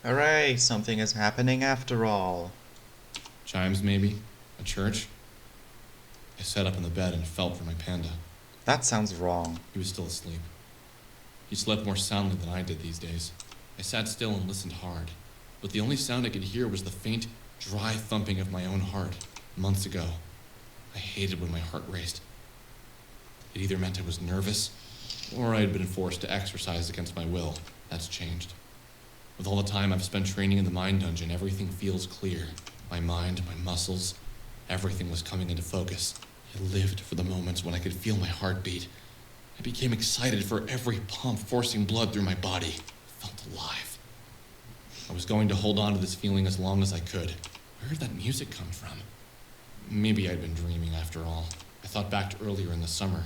Hooray, something is happening after all. Chimes, maybe? A church? I sat up in the bed and felt for my panda. That sounds wrong. He was still asleep. He slept more soundly than I did these days. I sat still and listened hard, but the only sound I could hear was the faint, dry thumping of my own heart. Months ago, I hated when my heart raced. It either meant I was nervous, or I had been forced to exercise against my will. That's changed. With all the time I've spent training in the mind dungeon, everything feels clear. My mind, my muscles, everything was coming into focus. I lived for the moments when I could feel my heart beat. I became excited for every pump forcing blood through my body. I felt alive. I was going to hold on to this feeling as long as I could. Where did that music come from? Maybe I'd been dreaming after all. I thought back to earlier in the summer.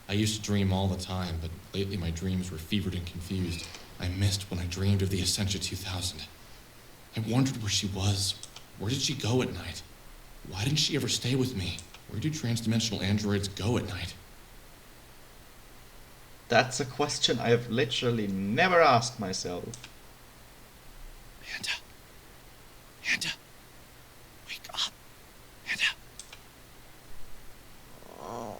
I used to dream all the time, but lately my dreams were fevered and confused. I missed when I dreamed of the Essentia 2000. I wondered where she was. Where did she go at night? Why didn't she ever stay with me? Where do transdimensional androids go at night? That's a question I have literally never asked myself. Panda. Panda. Wake up. Panda. Oh,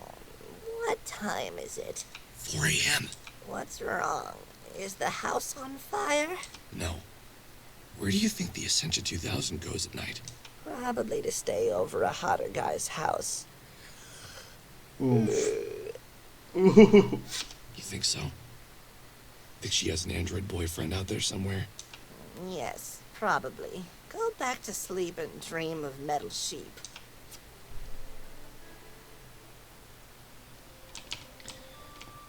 what time is it? 4 a.m. What's wrong? Is the house on fire? No. Where do you think the Essentia 2000 goes at night? Probably to stay over a hotter guy's house. Oof. Ooh. You think so? Think she has an android boyfriend out there somewhere? Yes, probably. Go back to sleep and dream of metal sheep.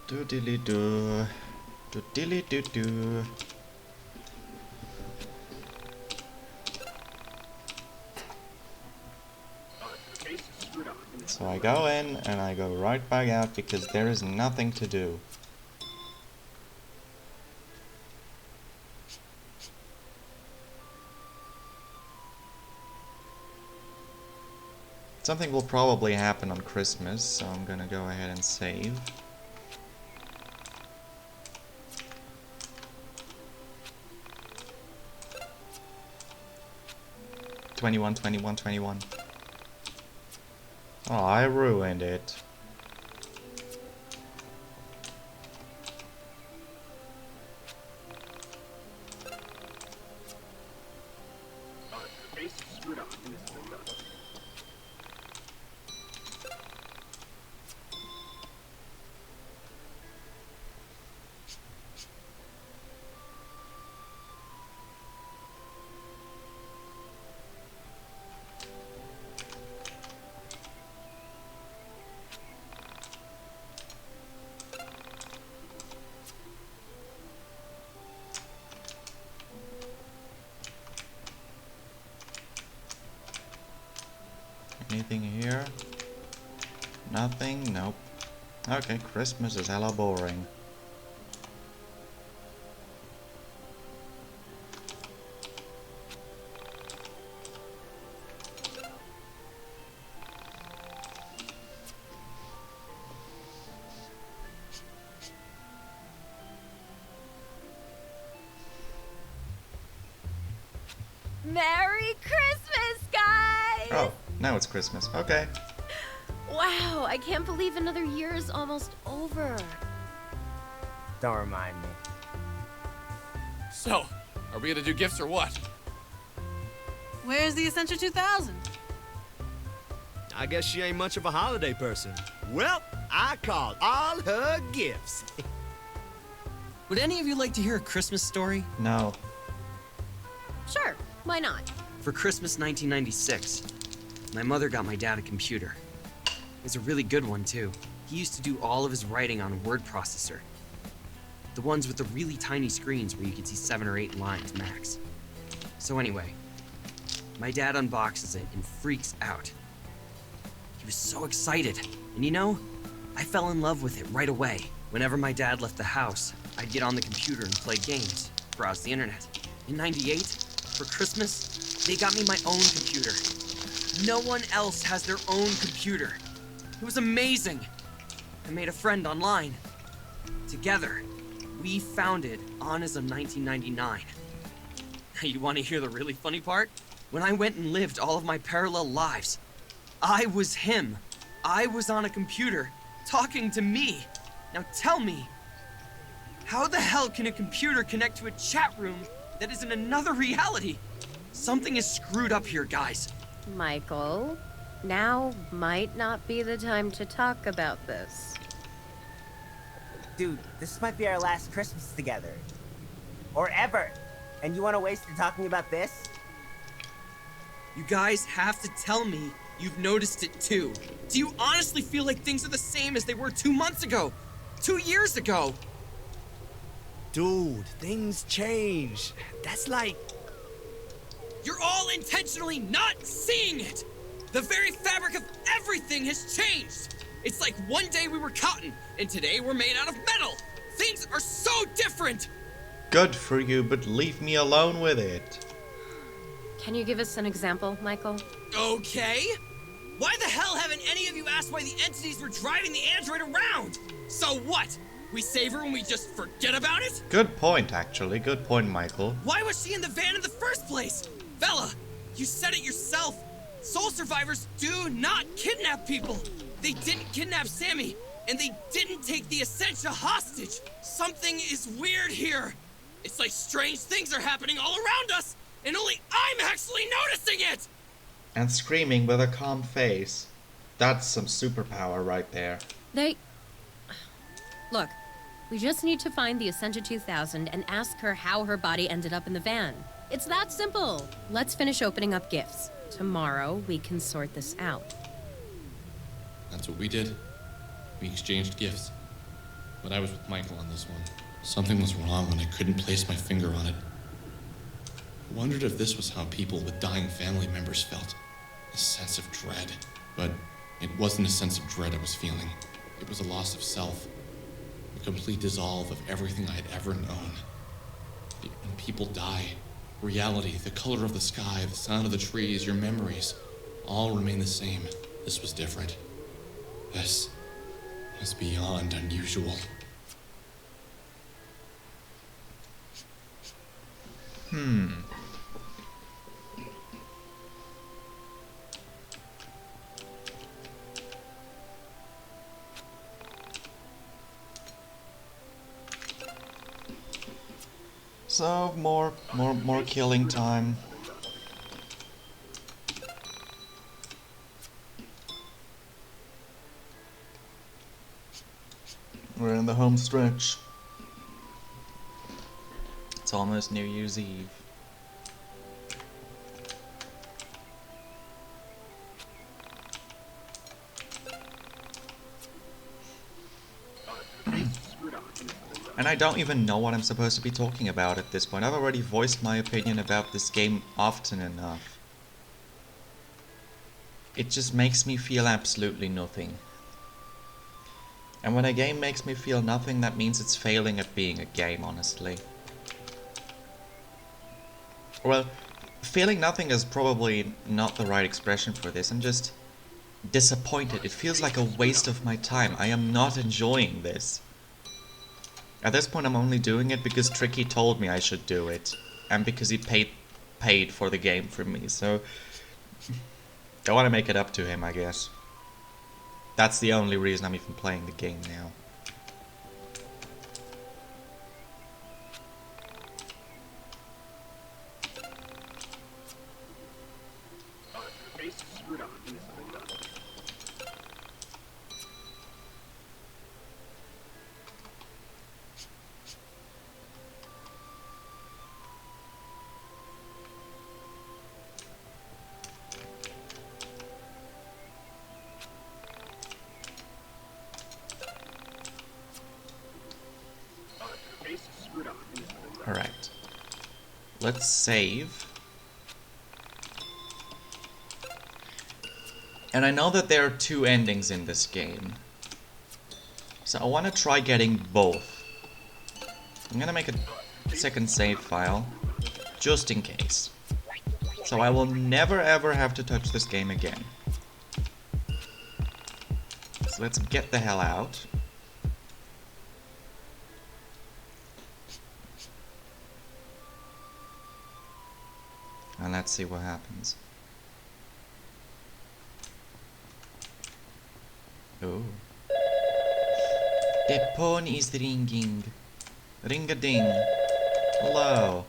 Do-dilly-do. Do-dilly-do-do. So I go in and I go right back out because there is nothing to do. Something will probably happen on Christmas, so I'm gonna go ahead and save. "21, 21, 21. Oh, I ruined it. Anything here? Nothing? Nope. Okay, Christmas is hella boring. Merry Christmas, guys! Oh, now it's Christmas. Okay. Wow, I can't believe another year is almost over. Don't remind me. So, are we gonna do gifts or what? Where's the Essentia 2000? I guess she ain't much of a holiday person. Well, I called all her gifts. Would any of you like to hear a Christmas story? No. Sure, why not? For Christmas 1996, my mother got my dad a computer. It was a really good one, too. He used to do all of his writing on a word processor. The ones with the really tiny screens where you could see 7 or 8 lines max. So anyway, my dad unboxes it and freaks out. He was so excited, and you know, I fell in love with it right away. Whenever my dad left the house, I'd get on the computer and play games, browse the internet. In '98, for Christmas, they got me my own computer. No one else has their own computer. It was amazing. I made a friend online. Together, we founded Honism 1999. You want to hear the really funny part? When I went and lived all of my parallel lives, I was him. I was on a computer, talking to me. Now tell me, how the hell can a computer connect to a chat room that is in another reality? Something is screwed up here, guys. Michael, now might not be the time to talk about this. Dude, this might be our last Christmas together. Or ever. And you want to waste it talking about this? You guys have to tell me you've noticed it too. Do you honestly feel like things are the same as they were 2 months ago? 2 years ago? Dude, things change. That's like... You're all intentionally not seeing it! The very fabric of everything has changed! It's like one day we were cotton, and today we're made out of metal! Things are so different! Good for you, but leave me alone with it. Can you give us an example, Michael? Okay. Why the hell haven't any of you asked why the entities were driving the android around? So what? We save her and we just forget about it? Good point, actually. Good point, Michael. Why was she in the van in the first place? Bella, you said it yourself. Soul survivors do not kidnap people. They didn't kidnap Sammy, and they didn't take the Essentia hostage. Something is weird here. It's like strange things are happening all around us, and only I'm actually noticing it! And screaming with a calm face. That's some superpower right there. Look, we just need to find the Essentia 2000 and ask her how her body ended up in the van. It's that simple. Let's finish opening up gifts. Tomorrow, we can sort this out. That's what we did. We exchanged gifts. But I was with Michael on this one. Something was wrong when I couldn't place my finger on it. I wondered if this was how people with dying family members felt. A sense of dread. But it wasn't a sense of dread I was feeling. It was a loss of self. A complete dissolve of everything I had ever known. When people die, reality, the color of the sky, the sound of the trees, your memories, all remain the same. This was different. This was beyond unusual. So, more killing time. We're in the home stretch. It's almost New Year's Eve. And I don't even know what I'm supposed to be talking about at this point. I've already voiced my opinion about this game often enough. It just makes me feel absolutely nothing. And when a game makes me feel nothing, that means it's failing at being a game, honestly. Well, feeling nothing is probably not the right expression for this. I'm just disappointed. It feels like a waste of my time. I am not enjoying this. At this point, I'm only doing it because Tricky told me I should do it. And because he paid for the game for me, so... I want to make it up to him, I guess. That's the only reason I'm even playing the game now. Alright. Let's save. And I know that there are 2 endings in this game. So I want to try getting both. I'm gonna make a second save file, just in case. So I will never ever have to touch this game again. So let's get the hell out. And let's see what happens. Oh. The phone is ringing. Ring-a-ding. Hello.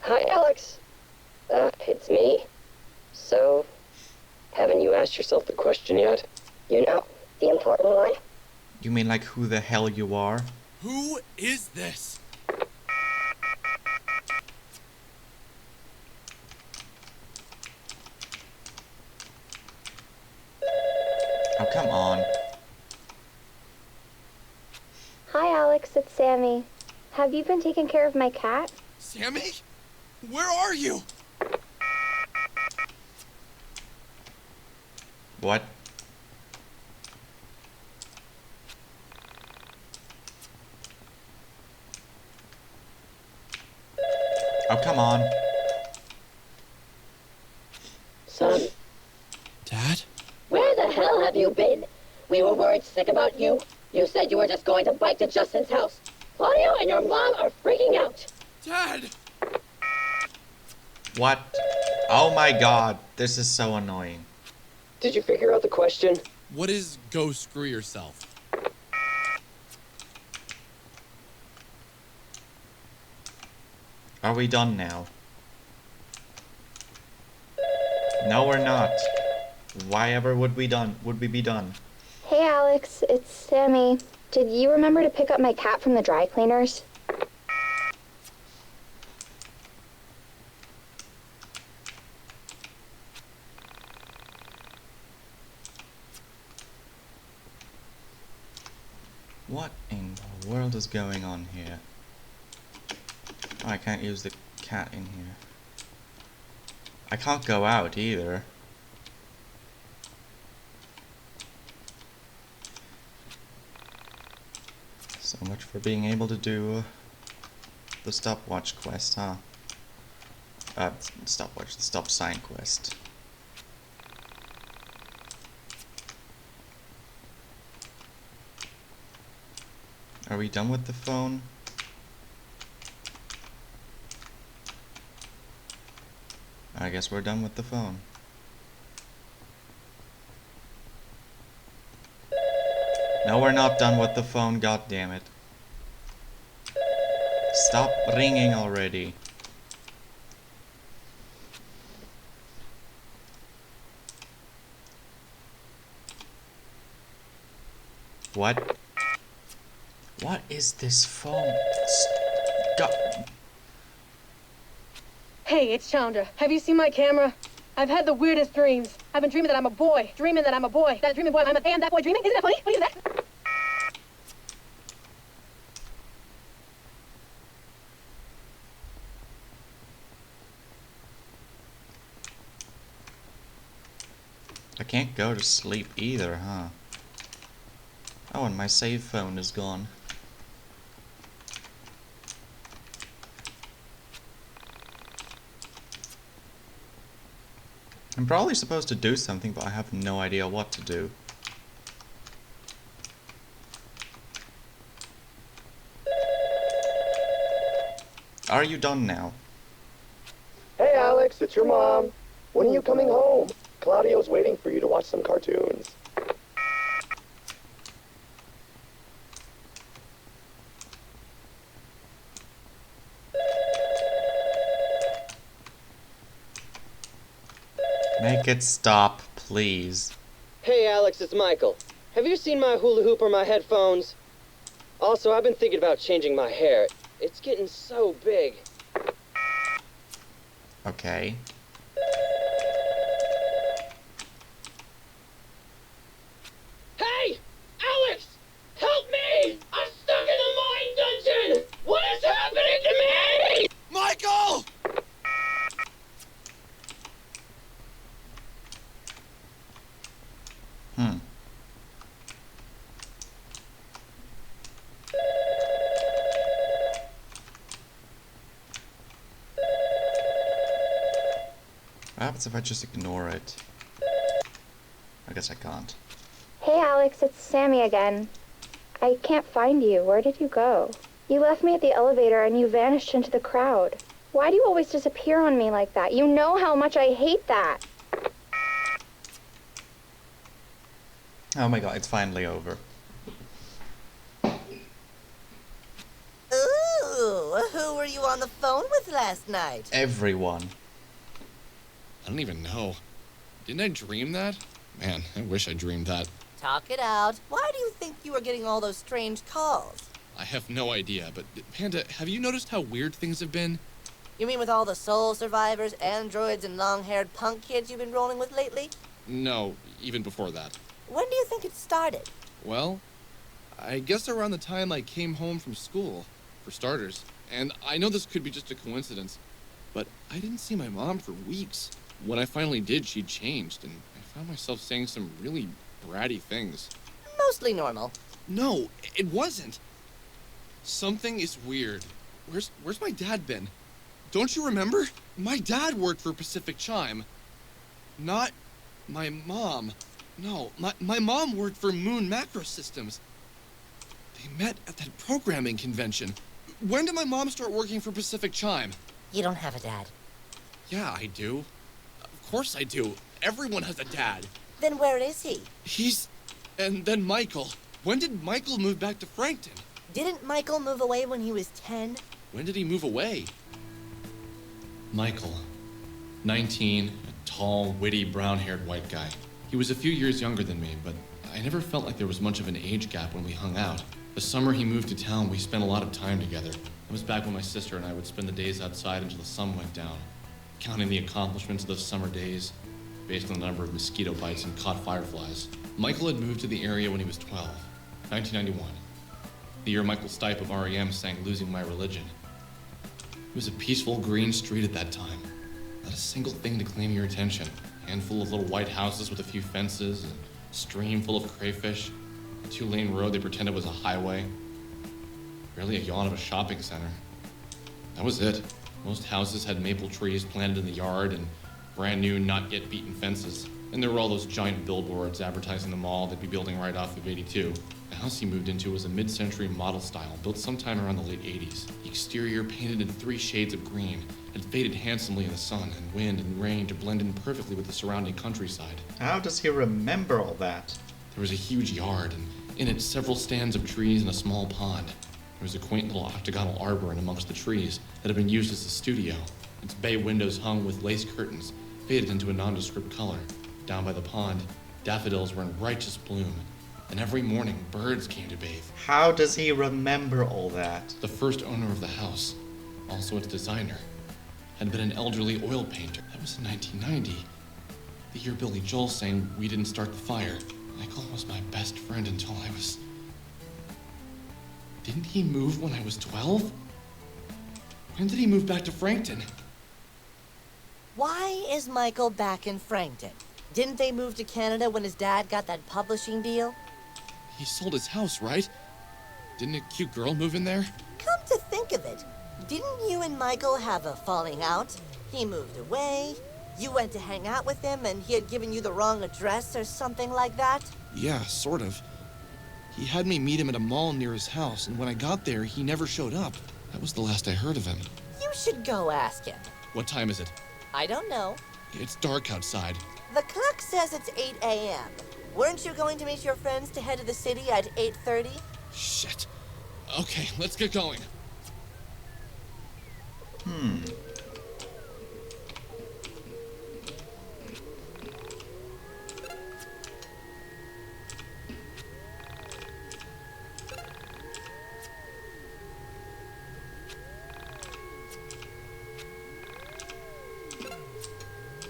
Hi, Alex. It's me. So, haven't you asked yourself the question yet? You know, the important one. You mean like who the hell you are? Who is this? Oh, come on. Hi, Alex. It's Sammy. Have you been taking care of my cat? Sammy? Where are you? What? Oh, come on. Son, Dad? where the hell have you been? We were worried sick about you. You said you were just going to bike to Justin's house. Claudio and your mom are freaking out. Dad! What? Oh my god, this is so annoying. Did you figure out the question? What is go screw yourself? Are we done now? No, we're not. Why ever would we be done? Hey, Alex. It's Sammy. Did you remember to pick up my cat from the dry cleaners? What in the world is going on here? Oh, I can't use the cat in here. I can't go out either. So much for being able to do the stopwatch quest, huh? Stopwatch, the stop sign quest. Are we done with the phone? I guess we're done with the phone. No, we're not done with the phone, god damn it. Stop ringing already. What? What is this phone? Stop. Hey, it's Chandra. Have you seen my camera? I've had the weirdest dreams. I've been dreaming that I'm a boy. Dreaming that I'm a boy. That dreaming boy, I'm a and that boy dreaming. Isn't that funny? What is that? I can't go to sleep either, huh? Oh, and my save phone is gone. I'm probably supposed to do something, but I have no idea what to do. Are you done now? Hey Alex, it's your mom. When are you coming home? Claudio's waiting for you to watch some cartoons. Make it stop, please. Hey Alex, it's Michael. Have you seen my hula hoop or my headphones? Also, I've been thinking about changing my hair. It's getting so big. Okay. Hey! Alex! Help me! I'm stuck in the mine dungeon! What is happening to me? Michael! What happens if I just ignore it? I guess I can't. Hey, Alex, it's Sammy again. I can't find you. Where did you go? You left me at the elevator and you vanished into the crowd. Why do you always disappear on me like that? You know how much I hate that. Oh my god, it's finally over. Ooh, who were you on the phone with last night? Everyone. I don't even know. Didn't I dream that? Man, I wish I dreamed that. Talk it out. Why do you think you were getting all those strange calls? I have no idea, but Panda, have you noticed how weird things have been? You mean with all the soul survivors, androids, and long-haired punk kids you've been rolling with lately? No, even before that. When do you think it started? Well, I guess around the time I came home from school, for starters. And I know this could be just a coincidence, but I didn't see my mom for weeks. When I finally did, she'd changed, and I found myself saying some really bratty things. Mostly normal. No, it wasn't. Something is weird. Where's my dad been? Don't you remember? My dad worked for Pacific Chime. Not my mom. No, my mom worked for Moon Macro Systems. They met at that programming convention. When did my mom start working for Pacific Chime? You don't have a dad. Yeah, I do. Of course I do. Everyone has a dad. Then where is he? And then Michael. When did Michael move back to Frankton? Didn't Michael move away when he was 10? When did he move away? Michael. 19, a tall, witty, brown-haired white guy. He was a few years younger than me, but I never felt like there was much of an age gap when we hung out. The summer he moved to town, we spent a lot of time together. It was back when my sister and I would spend the days outside until the sun went down, counting the accomplishments of those summer days based on the number of mosquito bites and caught fireflies. Michael had moved to the area when he was 12, 1991. The year Michael Stipe of REM sang Losing My Religion. It was a peaceful green street at that time. Not a single thing to claim your attention. A handful of little white houses with a few fences, a stream full of crayfish, a 2-lane road they pretended was a highway. Barely a yawn of a shopping center. That was it. Most houses had maple trees planted in the yard and brand new, not yet beaten fences. And there were all those giant billboards advertising the mall they'd be building right off of 82. The house he moved into was a mid-century model style, built sometime around the late 80s. The exterior, painted in 3 shades of green, had faded handsomely in the sun and wind and rain to blend in perfectly with the surrounding countryside. How does he remember all that? There was a huge yard, and in it several stands of trees and a small pond. There was a quaint little octagonal arbor in amongst the trees that had been used as a studio. Its bay windows hung with lace curtains, faded into a nondescript color. Down by the pond, daffodils were in righteous bloom, and every morning birds came to bathe. How does he remember all that? The first owner of the house, also its designer, had been an elderly oil painter. That was in 1990. The year Billy Joel sang We Didn't Start the Fire. Michael was my best friend until I was... Didn't he move when I was 12? When did he move back to Frankton? Why is Michael back in Frankton? Didn't they move to Canada when his dad got that publishing deal? He sold his house, right? Didn't a cute girl move in there? Come to think of it, didn't you and Michael have a falling out? He moved away, you went to hang out with him, and he had given you the wrong address or something like that? Yeah, sort of. He had me meet him at a mall near his house, and when I got there, he never showed up. That was the last I heard of him. You should go ask him. What time is it? I don't know. It's dark outside. The clock says it's 8 a.m. Weren't you going to meet your friends to head to the city at 8:30? Shit. Okay, let's get going.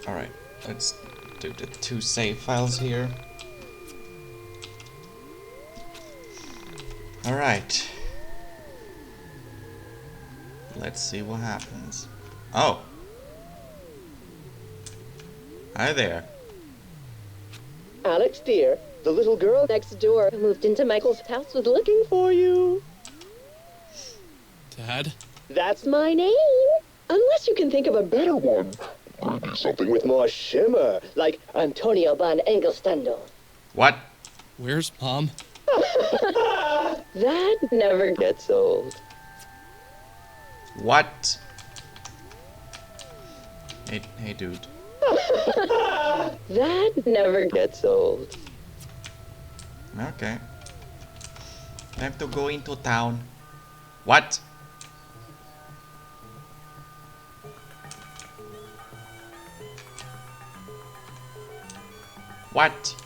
Alright, let's do the 2 save files here. Alright. Let's see what happens. Oh! Hi there. Alex, dear, the little girl next door who moved into Michael's house was looking for you. Dad? That's my name. Unless you can think of a better one. Maybe something with more shimmer, like Antonio van Engelstando. What? Where's Mom? That never gets old. What? Hey, dude. That never gets old. Okay. I have to go into town. What? What?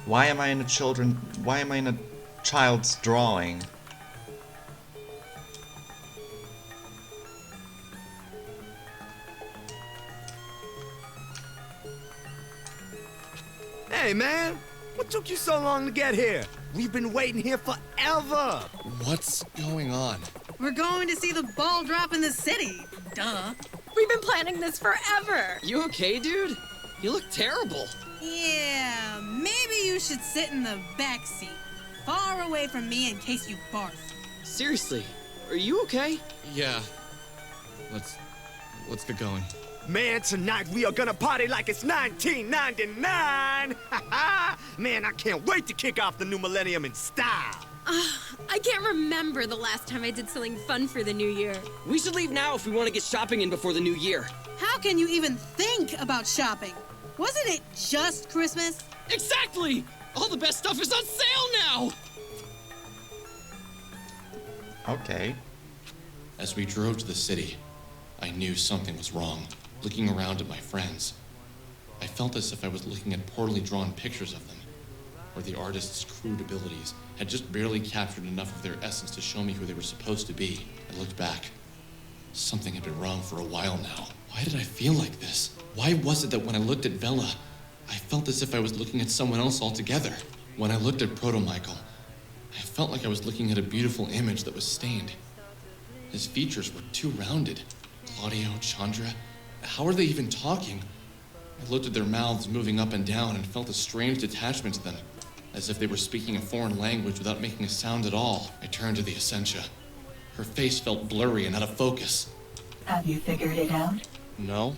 Why am I in a child's drawing? Hey, man. What took you so long to get here? We've been waiting here forever. What's going on? We're going to see the ball drop in the city. Duh. We've been planning this forever. You okay, dude? You look terrible. Yeah, maybe you should sit in the back seat, far away from me in case you barf. Seriously, are you okay? Yeah. Let's get going. Man, tonight we are gonna party like it's 1999! Man, I can't wait to kick off the new millennium in style! I can't remember the last time I did something fun for the new year. We should leave now if we want to get shopping in before the new year. How can you even think about shopping? Wasn't it just Christmas? Exactly! All the best stuff is on sale now! Okay. As we drove to the city, I knew something was wrong. Looking around at my friends, I felt as if I was looking at poorly drawn pictures of them, where the artist's crude abilities had just barely captured enough of their essence to show me who they were supposed to be. I looked back. Something had been wrong for a while now. Why did I feel like this? Why was it that when I looked at Vela, I felt as if I was looking at someone else altogether? When I looked at Proto-Michael, I felt like I was looking at a beautiful image that was stained. His features were too rounded. Claudio, Chandra, how are they even talking? I looked at their mouths moving up and down and felt a strange detachment to them, as if they were speaking a foreign language without making a sound at all. I turned to the Essentia. Her face felt blurry and out of focus. Have you figured it out? No.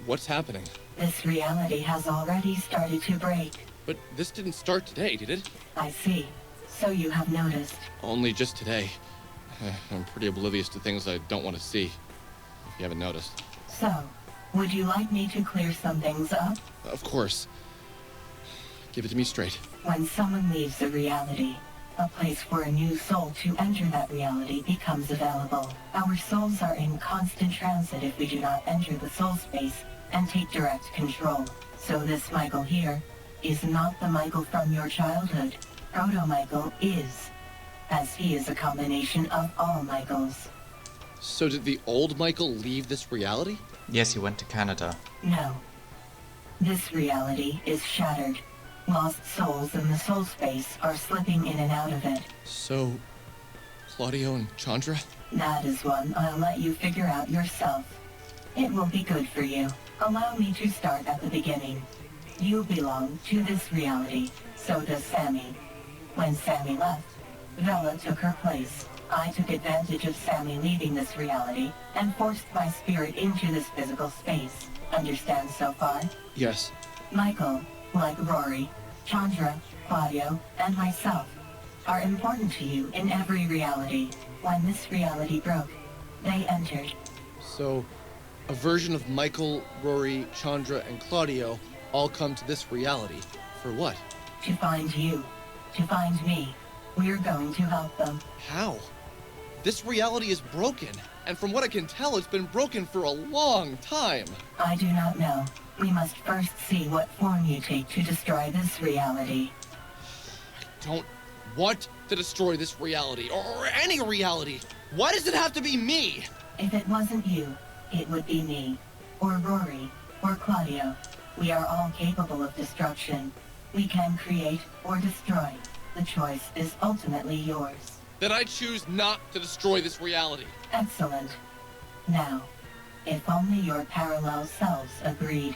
What's happening? This reality has already started to break. But this didn't start today, did it? I see. So you have noticed. Only just today. I'm pretty oblivious to things I don't want to see, if you haven't noticed. So, would you like me to clear some things up? Of course. Give it to me straight. When someone leaves a reality, a place for a new soul to enter that reality becomes available. Our souls are in constant transit if we do not enter the soul space and take direct control. So this Michael here is not the Michael from your childhood. Proto-Michael is, as he is a combination of all Michaels. So did the old Michael leave this reality? Yes, he went to Canada. No. This reality is shattered. Lost souls in the soul space are slipping in and out of it. So, Claudio and Chandra? That is one I'll let you figure out yourself. It will be good for you. Allow me to start at the beginning. You belong to this reality. So does Sammy. When Sammy left, Vela took her place. I took advantage of Sammy leaving this reality and forced my spirit into this physical space. Understand so far? Yes. Michael, like Rory, Chandra, Claudio, and myself, are important to you in every reality. When this reality broke, they entered. So, a version of Michael, Rory, Chandra, and Claudio all come to this reality. For what? To find you. To find me. We're going to help them. How? This reality is broken, and from what I can tell, it's been broken for a long time. I do not know. We must first see what form you take to destroy this reality. I don't want to destroy this reality, or any reality. Why does it have to be me? If it wasn't you, it would be me, or Rory, or Claudio. We are all capable of destruction. We can create or destroy. The choice is ultimately yours. Then I choose not to destroy this reality. Excellent. Now, if only your parallel selves agreed.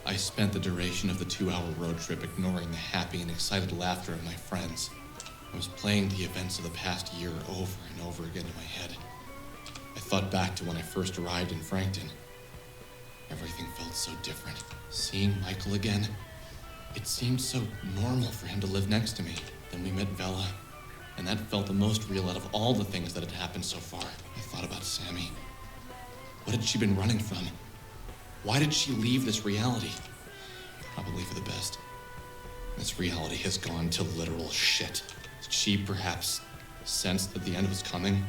I spent the duration of the 2-hour road trip ignoring the happy and excited laughter of my friends. I was playing the events of the past year over and over again in my head. I thought back to when I first arrived in Frankton. Everything felt so different. Seeing Michael again, it seemed so normal for him to live next to me. Then we met Vela, And that felt the most real out of all the things that had happened so far. I thought about Sammy. What had she been running from? Why did she leave this reality? Probably for the best. This reality has gone to literal shit. Did she perhaps sense that the end was coming?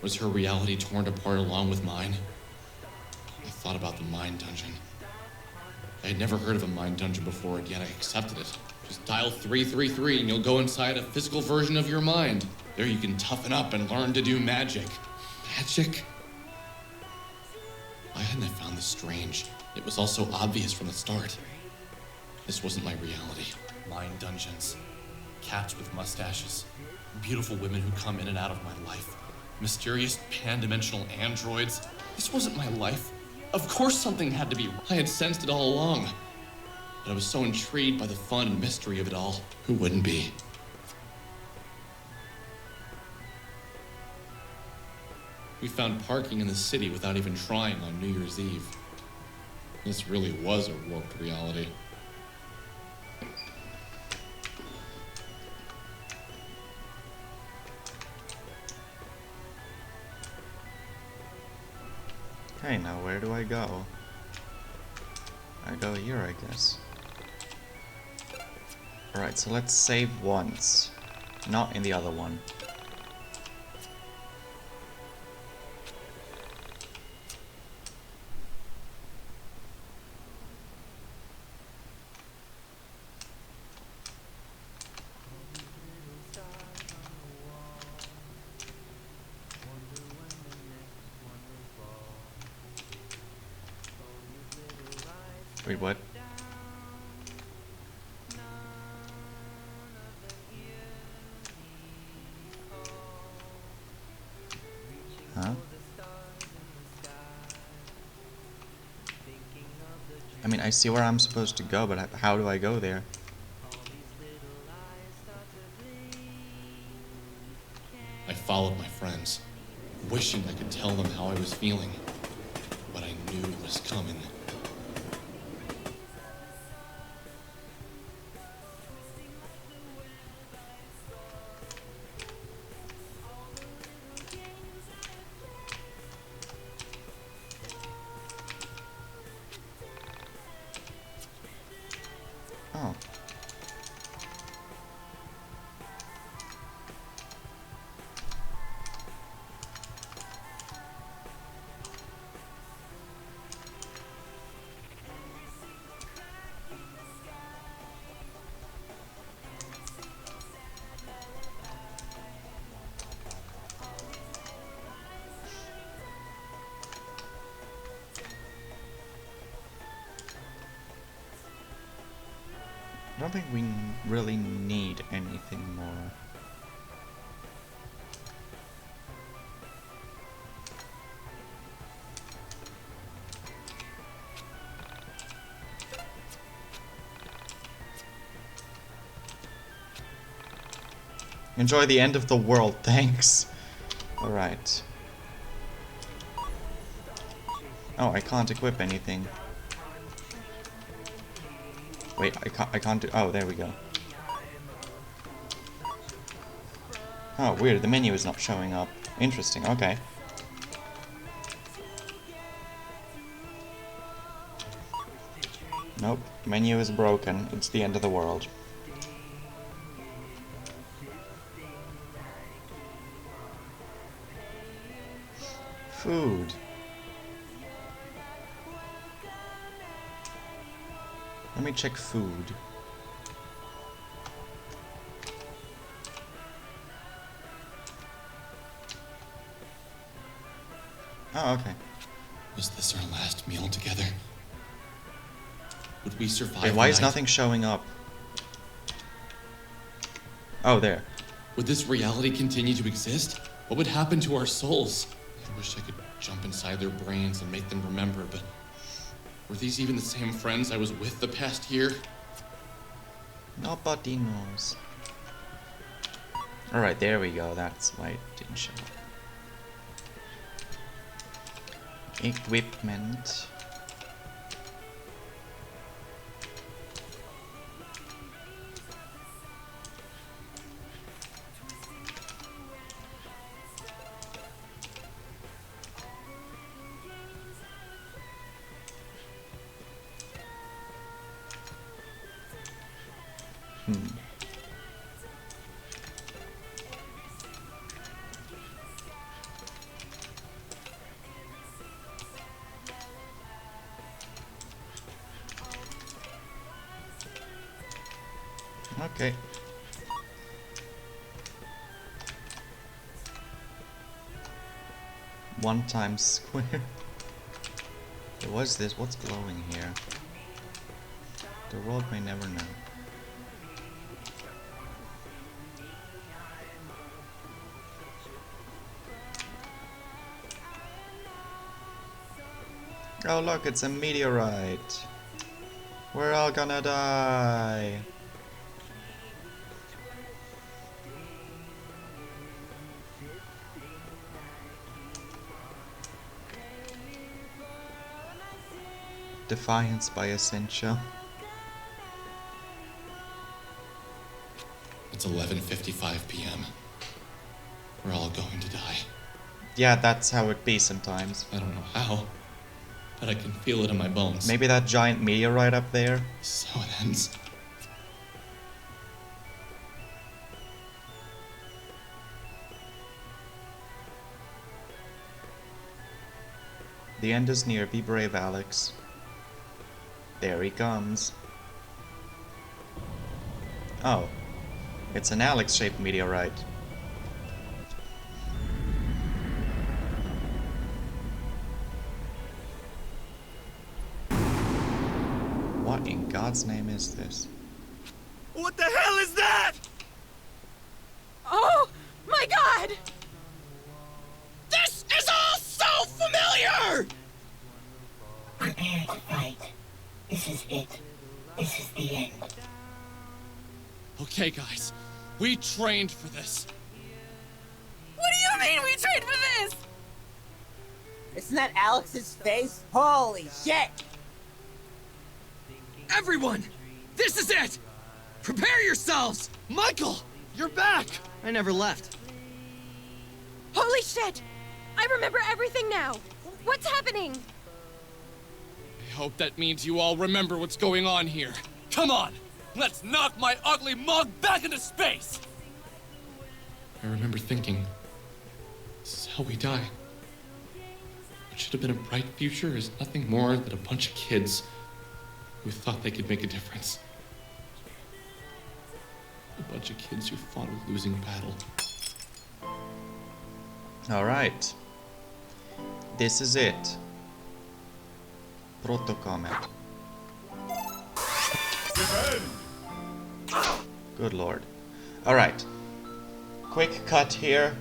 Was her reality torn apart along with mine? I thought about the mind dungeon. I had never heard of a mind dungeon before, and yet I accepted it. Just dial 333 and you'll go inside a physical version of your mind. There you can toughen up and learn to do magic. Magic? Why hadn't I found this strange? It was all so obvious from the start. This wasn't my reality. Mind dungeons. Cats with mustaches. Beautiful women who come in and out of my life. Mysterious pan-dimensional androids. This wasn't my life. Of course something had to be. I had sensed it all along. But I was so intrigued by the fun and mystery of it all. Who wouldn't be? We found parking in the city without even trying on New Year's Eve. This really was a warped reality. Okay, now where do I go? I go here, I guess. Alright, so let's save once. Not in the other one. Wait, what? Huh? I mean, I see where I'm supposed to go, but how do I go there? I followed my friends, wishing I could tell them how I was feeling, but I knew it was coming. Oh. I don't think we really need anything more. Enjoy the end of the world, thanks. Alright. Oh, I can't equip anything. Wait, I can't do... Oh, there we go. Oh, weird, the menu is not showing up. Interesting, okay. Nope, menu is broken. It's the end of the world. Food. Let me check food. Oh, okay. Was this our last meal together? Would we survive? Wait, why is nothing showing up? Oh, there. Would this reality continue to exist? What would happen to our souls? I wish I could jump inside their brains and make them remember, but were these even the same friends I was with the past year? Nobody knows. Alright, there we go. That's why it didn't show up. Equipment. Okay. One times square. Okay, what's this? What's glowing here? The world may never know. Oh look, it's a meteorite. We're all gonna die. Defiance by Essentia. It's 11:55 p.m. We're all going to die. Yeah, that's how it be sometimes. I don't know how, but I can feel it in my bones. Maybe that giant meteorite up there? So it ends. The end is near. Be brave, Alex. There he comes. Oh. It's an Alex-shaped meteorite. What in God's name is this? What the hell is that? Oh my God! This is all so familiar! Prepare to fight. This is it. This is the end. Okay, guys. We trained for this. What do you mean we trained for this? Isn't that Alex's face? Holy shit! Everyone! This is it! Prepare yourselves! Michael! You're back! I never left. Holy shit! I remember everything now. What's happening? I hope that means you all remember what's going on here. Come on! Let's knock my ugly mug back into space! I remember thinking, this is how we die. What should have been a bright future is nothing more than a bunch of kids who thought they could make a difference. A bunch of kids who fought a losing battle. Alright. This is it. Proto-comment. Good lord. Alright. Quick cut here,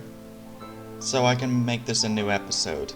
so I can make this a new episode.